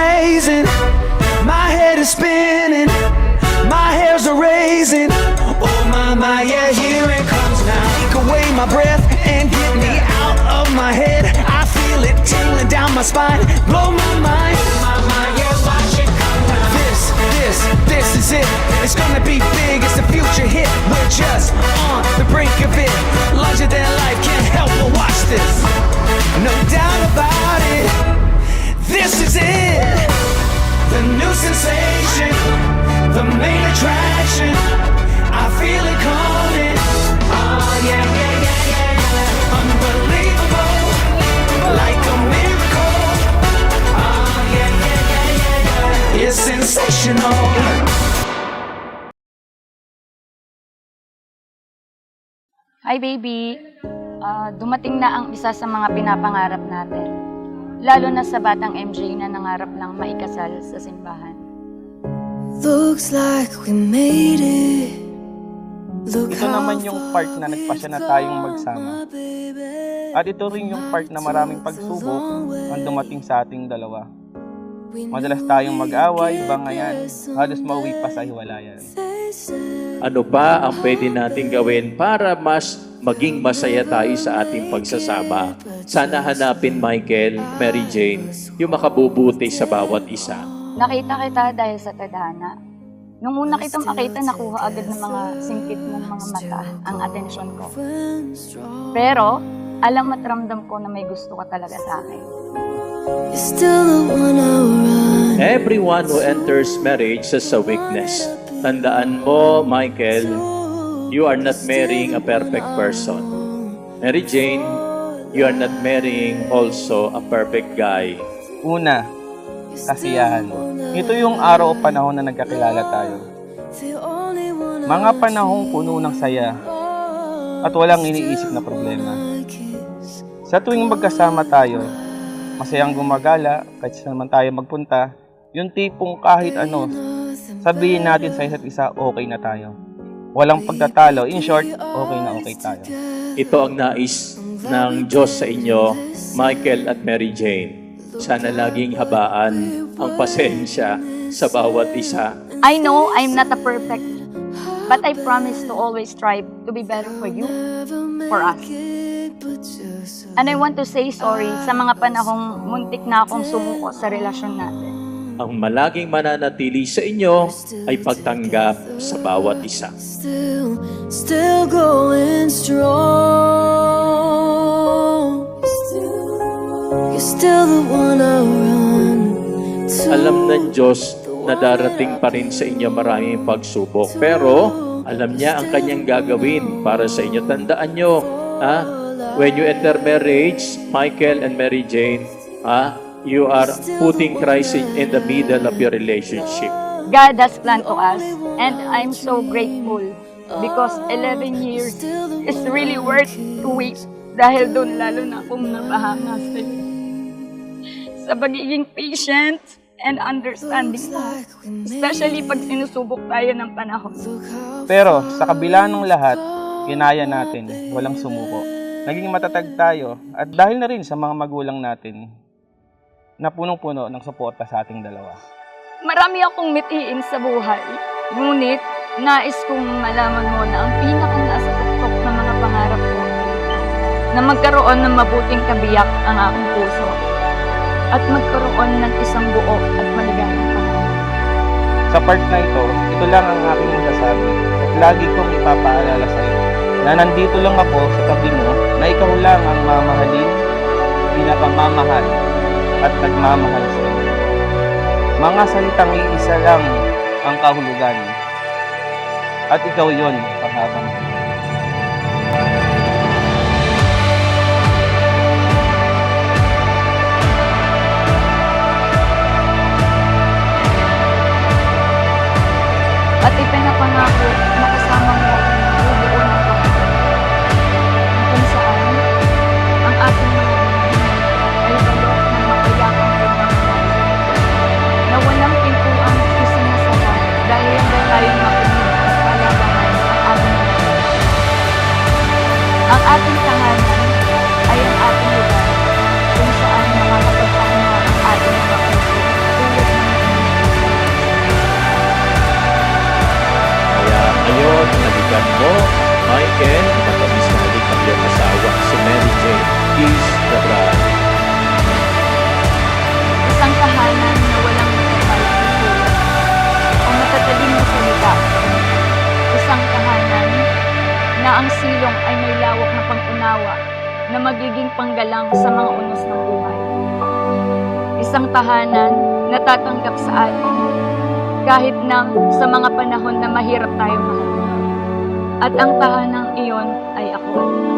amazing. My head is spinning, my hairs are raising. Oh my, yeah, here it comes now. Take away my breath and get me out of my head. I feel it tingling down my spine, blow my mind. Oh my, yeah, watch it come now. This is it. It's gonna be big, it's a future hit. We're just on the brink of it. Larger than life, can't help but watch this. No doubt about it, this is it. The new sensation, the main attraction. I feel it coming. Oh yeah, yeah, yeah, yeah, yeah. Unbelievable, like a miracle. Oh yeah, yeah, yeah, yeah, yeah. It's sensational. Hi baby, dumating na ang isa sa mga pinapangarap natin. Lalo na sa batang MJ na nangarap lang maikasal sa simbahan. Looks like we made it. Look Ito naman yung part na nagpasya na tayong magsama. At ito rin yung part na maraming pagsubok ang dumating sa ating dalawa. Madalas tayong mag-away, bangayan, halos mauwi pa sa hiwalayan. Ano pa ang pwede natin gawin para mas maging masaya tayo sa ating pagsasama? Sana hanapin, Michael, Mary Jane, yung makabubuti sa bawat isa. Nakita kita dahil sa tadhana. Nung una kitang makita, nakuha agad ng mga singkit mong mga mata ang atensyon ko. Pero, alam at ramdam ko na may gusto ka talaga sa akin. You're still the one I run. Everyone who enters marriage has a weakness. Tandaan mo, Michael, you are not marrying a perfect person. Mary Jane, you are not marrying also a perfect guy. Una, kasiyahan. Ito yung araw o panahon na nagkakilala tayo. Mga panahong puno ng saya at walang iniisip na problema. Sa tuwing magkasama tayo, masayang gumagala kahit saan man tayo magpunta, yung tipong kahit ano, sabihin natin sa isa't isa, okay na tayo. Walang pagtatalo. In short, okay na okay tayo. Ito ang nais ng Diyos sa inyo, Michael at Mary Jane. Sana laging habaan ang pasensya sa bawat isa. I know I'm not a perfect, but I promise to always strive to be better for you, for us. And I want to say sorry sa mga panahong muntik na akong sumuko sa relasyon natin. Ang malaging mananatili sa inyo ay pagtanggap sa bawat isa. Still going strong. You're still the one I run to. Alam ng Diyos na darating pa rin sa inyo maraming pagsubok. Pero alam niya ang kanyang gagawin para sa inyo. Tandaan nyo, when you enter marriage, Michael and Mary Jane, you are putting Christ in the middle of your relationship. God has planned to us, and I'm so grateful because 11 years is really worth to wait dahil doon lalo na akong napahanga sa'yo. Sa pagiging patient and understanding mo, especially pag sinusubok tayo ng panahon. Pero sa kabila ng lahat, kinaya natin, walang sumuko. Naging matatag tayo at dahil na rin sa mga magulang natin na punong-puno ng suporta sa ating dalawa. Marami akong mitiin sa buhay, ngunit nais kong malaman mo na ang pinaka-nasa tuktok ng mga pangarap ko na magkaroon ng mabuting kabiyak ang aking puso at magkaroon ng isang buo at maligayang panahon. Sa part na ito lang ang aking masasabi at lagi kong ipapaalala sa iyo na nandito lang ako sa tabi mo na ikaw lang ang mamahalin, pinapamamahal at nagmamahal sa iyo. Mga salitang iisa lang ang kahulugan at ikaw yon panghabang buhay. At ipinapangako na kasama mo ang bubuo ng pagkakas kung saan ang ating mga ay balot ng mapayakang pagkakas na walang pintuang isinasara dahil hindi tayo makinig at palabangan ang ating mga panggalang sa mga unos ng buhay. Isang tahanan na tatanggap sa atin kahit na sa mga panahon na mahirap tayo mahal. At ang tahanang iyon ay ako.